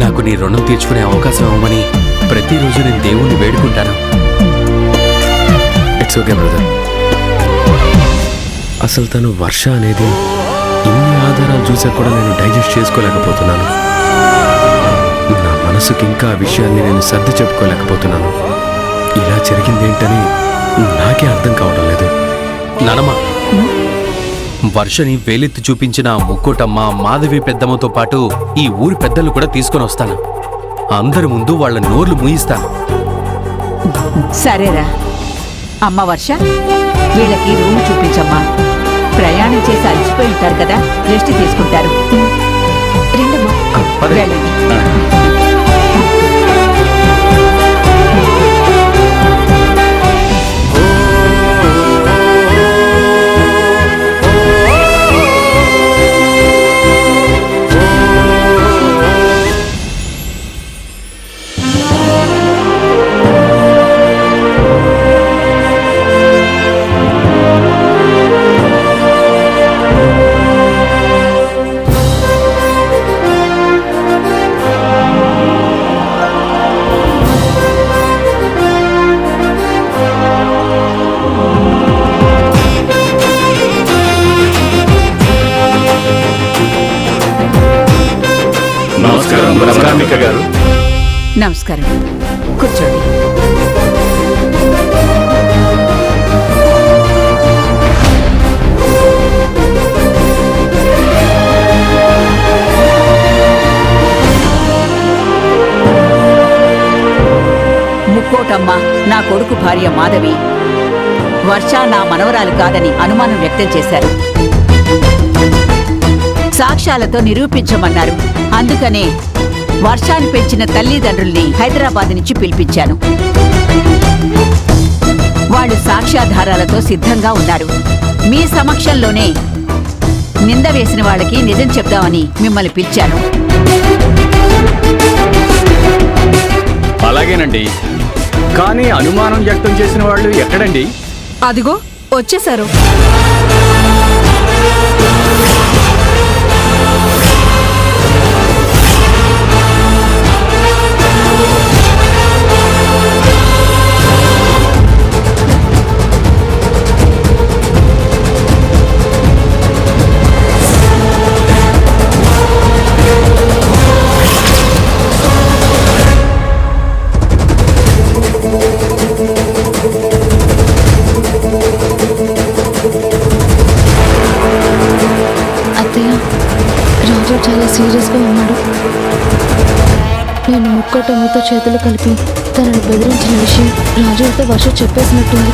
నాకు నీ రుణం తీర్చుకునే అవకాశం ఇవ్వమని ప్రతిరోజు నేను దేవుణ్ణి వేడుకుంటాను. It's okay brother. అసలు తను వర్ష అనేది ఇన్ని ఆధారాలు చూసా కూడా నేను డైజెస్ట్ చేసుకోలేకపోతున్నాను. నా మనసుకి ఇంకా ఆ విషయాన్ని నేను సర్ది చెప్పుకోలేకపోతున్నాను. ఇలా జరిగిందేంటని నాకే అర్థం కావడం లేదు. నానమ్మ, వర్షని వేలెత్తి చూపించిన ముక్కోటమ్మ, మాధవి పెద్దమ్మతో పాటు ఈ ఊరి పెద్దలు కూడా తీసుకొని వస్తాను. అందరి ముందు వాళ్ళ నోర్లు మూయిస్తాను. సరేరా అమ్మ వర్ష, వీళ్ళకి రూమ్ చూపించమ్మా. ప్రయాణం చేసి అలసిపోయి ఉంటారు కదా, రెస్ట్ తీసుకుంటారు. వెళ్ళండి. నమస్కారం, కూర్చోండి. ముక్కోటమ్మ నా కొడుకు భార్య మాధవి, వర్ష నా మనవరాలు కాదని అనుమానం వ్యక్తం చేశారు. సాక్ష్యాలతో నిరూపించమన్నారు. అందుకనే వర్షాన్ని పెంచిన తల్లిదండ్రుల్ని హైదరాబాద్ నుంచి పిలిపించాను. వాళ్ళు సాక్ష్యాధారాలతో సిద్ధంగా ఉన్నారు. మీ సమక్షంలోనే నింద వేసిన వాళ్ళకి నిజం చెప్దామని మిమ్మల్ని పిలిచాను. అలాగేనండి, కానీ అనుమానం వ్యక్తం చేసిన వాళ్ళు ఎక్కడండి? అదిగో వచ్చేశారు. రాజు చాలా సీరియస్గా ఉన్నాడు. నేను ముక్కోటమ్మతో చేతులు కలిపి తనను బెదిరించిన విషయం రాజుతో వర్ష చెప్పేసినట్టుంది.